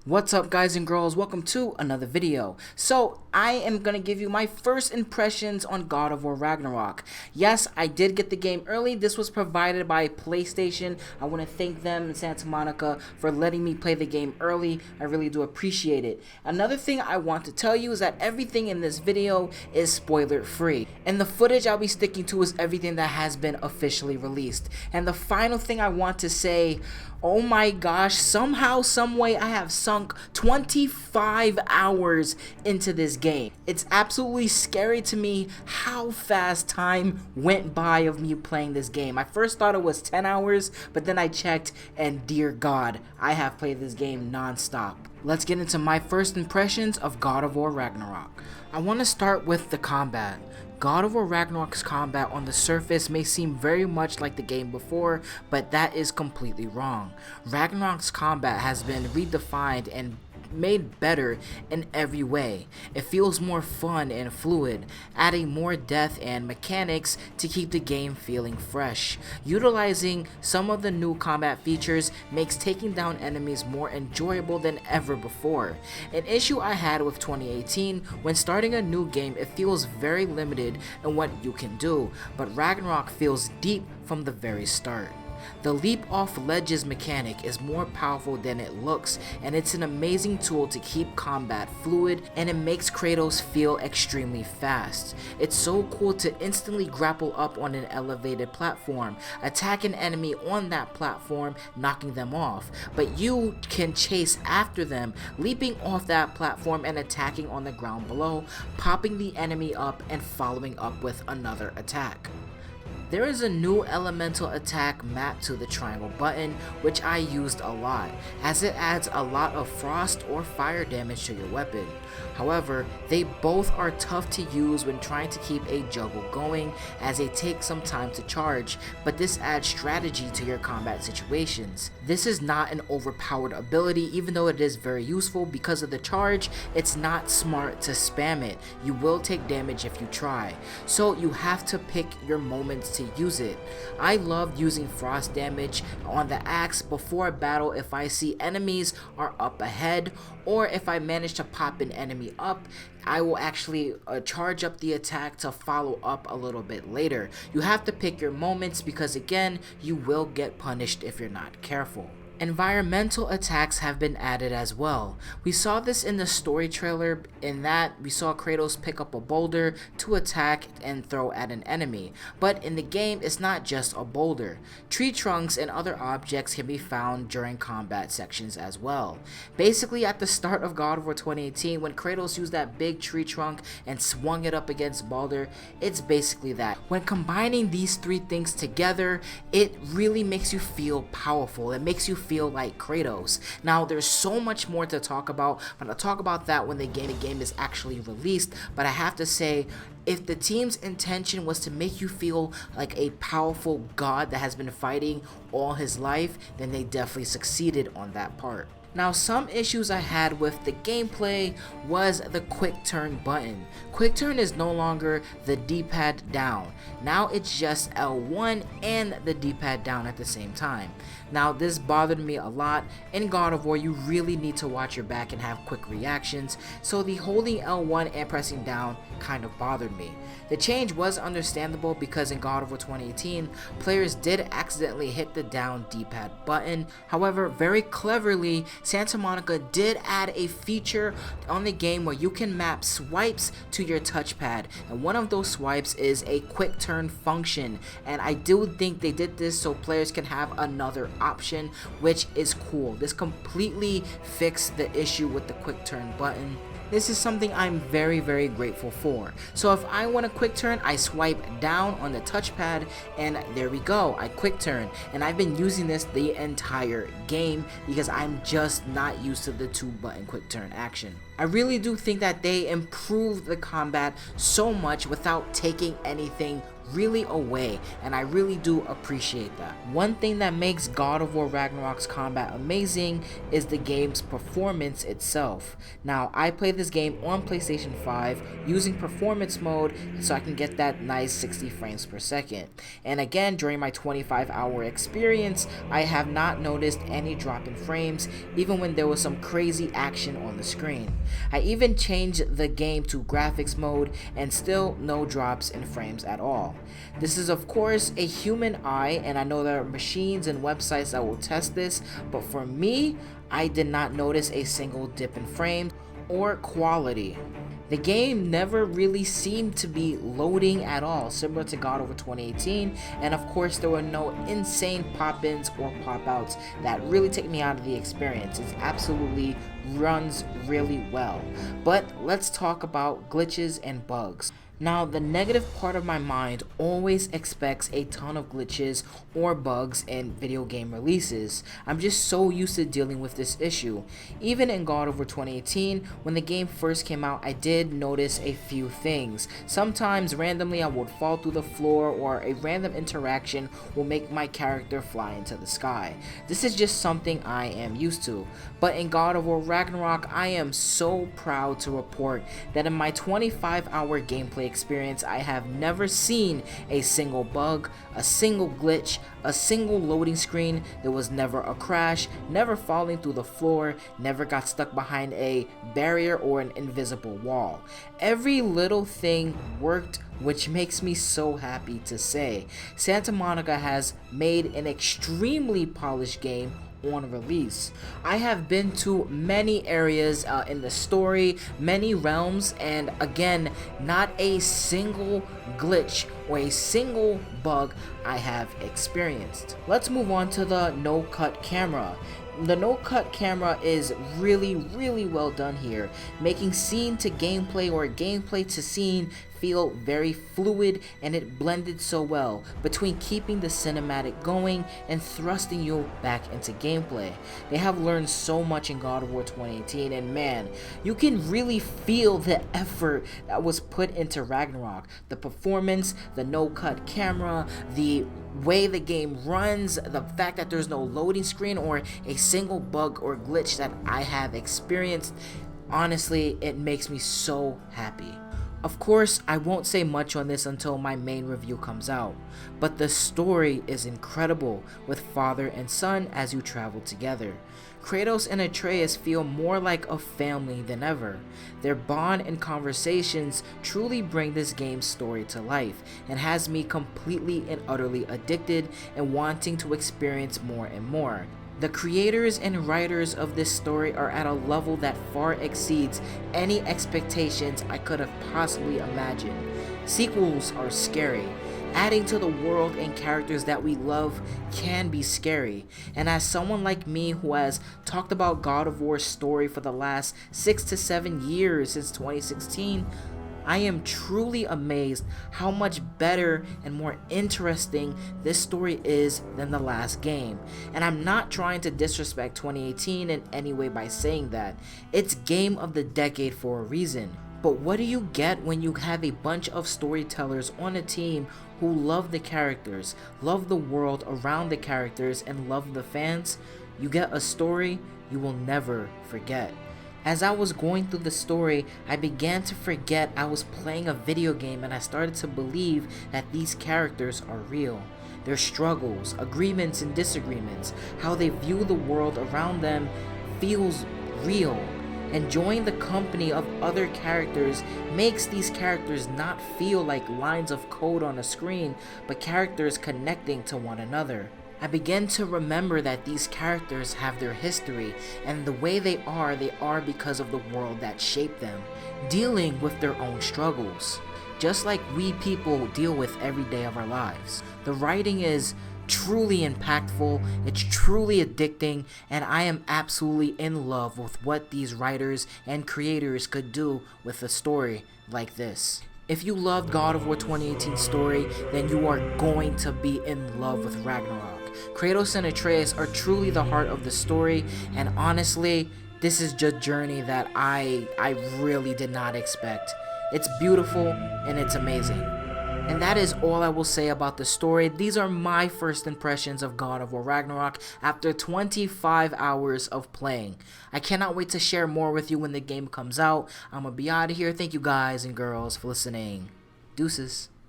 What's up, guys and girls? Welcome to another video. So I am gonna give you my first impressions on God of War Ragnarok. Yes, I did get the game early. This was provided by PlayStation. I want to thank them in Santa Monica for letting me play the game early. I really do appreciate it. Another thing I want to tell you is that everything in this video is spoiler free, and the footage I'll be sticking to is everything that has been officially released. And the final thing I want to say, oh my gosh, somehow, someway I have sunk 25 hours into this game. It's absolutely scary to me how fast time went by of me playing this game. I first thought it was 10 hours, but then I checked and dear God, I have played this game non-stop. Let's get into my first impressions of God of War Ragnarok. I want to start with the combat. God of War Ragnarok's combat on the surface may seem very much like the game before, but that is completely wrong. Ragnarok's combat has been redefined and made better in every way. It feels more fun and fluid, adding more depth and mechanics to keep the game feeling fresh. Utilizing some of the new combat features makes taking down enemies more enjoyable than ever before. An issue I had with 2018, when starting a new game it feels very limited in what you can do, but Ragnarok feels deep from the very start. The leap off ledges mechanic is more powerful than it looks, and it's an amazing tool to keep combat fluid, and it makes Kratos feel extremely fast. It's so cool to instantly grapple up on an elevated platform, attack an enemy on that platform, knocking them off, but you can chase after them, leaping off that platform and attacking on the ground below, popping the enemy up and following up with another attack. There is a new elemental attack mapped to the triangle button, which I used a lot, as it adds a lot of frost or fire damage to your weapon. However, they both are tough to use when trying to keep a juggle going, as they take some time to charge, but this adds strategy to your combat situations. This is not an overpowered ability, even though it is very useful because of the charge. It's not smart to spam it. You will take damage if you try, so you have to pick your moments to use it. I love using frost damage on the axe before a battle if I see enemies are up ahead, or if I manage to pop an enemy up, I will actually charge up the attack to follow up a little bit later. You have to pick your moments because again, you will get punished if you're not careful. Environmental attacks have been added as well. We saw this in the story trailer, in that we saw Kratos pick up a boulder to attack and throw at an enemy, but in the game it's not just a boulder. Tree trunks and other objects can be found during combat sections as well. Basically, at the start of God of War 2018, when Kratos used that big tree trunk and swung it up against Baldur, it's basically that. When combining these three things together, it really makes you feel powerful. It makes you feel like Kratos. Now there's so much more to talk about, but I'll talk about that when the game is actually released. But I have to say, if the team's intention was to make you feel like a powerful god that has been fighting all his life, then they definitely succeeded on that part. Now, some issues I had with the gameplay was the quick turn button. Quick turn is no longer the D-pad down. Now it's just L1 and the D-pad down at the same time. Now this bothered me a lot. In God of War, you really need to watch your back and have quick reactions, so the holding L1 and pressing down kind of bothered me. The change was understandable because in God of War 2018, players did accidentally hit the down D-pad button. However, very cleverly, Santa Monica did add a feature on the game where you can map swipes to your touchpad, and one of those swipes is a quick turn function, and I do think they did this so players can have another option, which is cool. This completely fixed the issue with the quick turn button. This is something I'm very grateful for. So if I want a quick turn, I swipe down on the touchpad and there we go, I quick turn. And I've been using this the entire game because I'm just not used to the 2-button quick turn action. I really do think that they improved the combat so much without taking anything really away, and I really do appreciate that. One thing that makes God of War Ragnarok's combat amazing is the game's performance itself. Now, I play this game on PlayStation 5 using performance mode so I can get that nice 60 frames per second. And again, during my 25-hour experience, I have not noticed any drop in frames, even when there was some crazy action on the screen. I even changed the game to graphics mode and still no drops in frames at all. This is of course a human eye, and I know there are machines and websites that will test this, but for me, I did not notice a single dip in frames or quality. The game never really seemed to be loading at all, similar to God of War 2018, and of course there were no insane pop-ins or pop-outs that really take me out of the experience. It absolutely runs really well. But let's talk about glitches and bugs. Now, the negative part of my mind always expects a ton of glitches or bugs in video game releases. I'm just so used to dealing with this issue. Even in God of War 2018, when the game first came out, I did notice a few things. Sometimes randomly I would fall through the floor, or a random interaction will make my character fly into the sky. This is just something I am used to. But in God of War Ragnarok, I am so proud to report that in my 25-hour gameplay experience, I have never seen a single bug, a single glitch, a single loading screen. There was never a crash, never falling through the floor, never got stuck behind a barrier or an invisible wall. Every little thing worked, which makes me so happy to say. Santa Monica has made an extremely polished game on release. I have been to many areas in the story, many realms, and again, not a single glitch or a single bug I have experienced. Let's move on to the no-cut camera. The no-cut camera is really well done here, making scene to gameplay or gameplay to scene feel very fluid, and it blended so well between keeping the cinematic going and thrusting you back into gameplay. They have learned so much in God of War 2018, and man, you can really feel the effort that was put into Ragnarok. The performance, the no-cut camera, the way the game runs, the fact that there's no loading screen or a single bug or glitch that I have experienced. Honestly, it makes me so happy. Of course, I won't say much on this until my main review comes out, but the story is incredible with father and son as you travel together. Kratos and Atreus feel more like a family than ever. Their bond and conversations truly bring this game's story to life and has me completely and utterly addicted and wanting to experience more and more. The creators and writers of this story are at a level that far exceeds any expectations I could have possibly imagined. Sequels are scary. Adding to the world and characters that we love can be scary. And as someone like me who has talked about God of War's story for the last 6 to 7 years since 2016, I am truly amazed how much better and more interesting this story is than the last game. And I'm not trying to disrespect 2018 in any way by saying that. It's game of the decade for a reason. But what do you get when you have a bunch of storytellers on a team who love the characters, love the world around the characters, and love the fans? You get a story you will never forget. As I was going through the story, I began to forget I was playing a video game, and I started to believe that these characters are real. Their struggles, agreements and disagreements, how they view the world around them feels real. Enjoying the company of other characters makes these characters not feel like lines of code on a screen, but characters connecting to one another. I began to remember that these characters have their history, and the way they are because of the world that shaped them, dealing with their own struggles, just like we people deal with every day of our lives. The writing is truly impactful, it's truly addicting, and I am absolutely in love with what these writers and creators could do with a story like this. If you loved God of War 2018 story, then you are going to be in love with Ragnarok. Kratos and Atreus are truly the heart of the story, and honestly, this is just a journey that I really did not expect. It's beautiful and it's amazing. And that is all I will say about the story. These are my first impressions of God of War Ragnarok after 25 hours of playing. I cannot wait to share more with you when the game comes out. I'm gonna be out of here. Thank you guys and girls for listening. Deuces.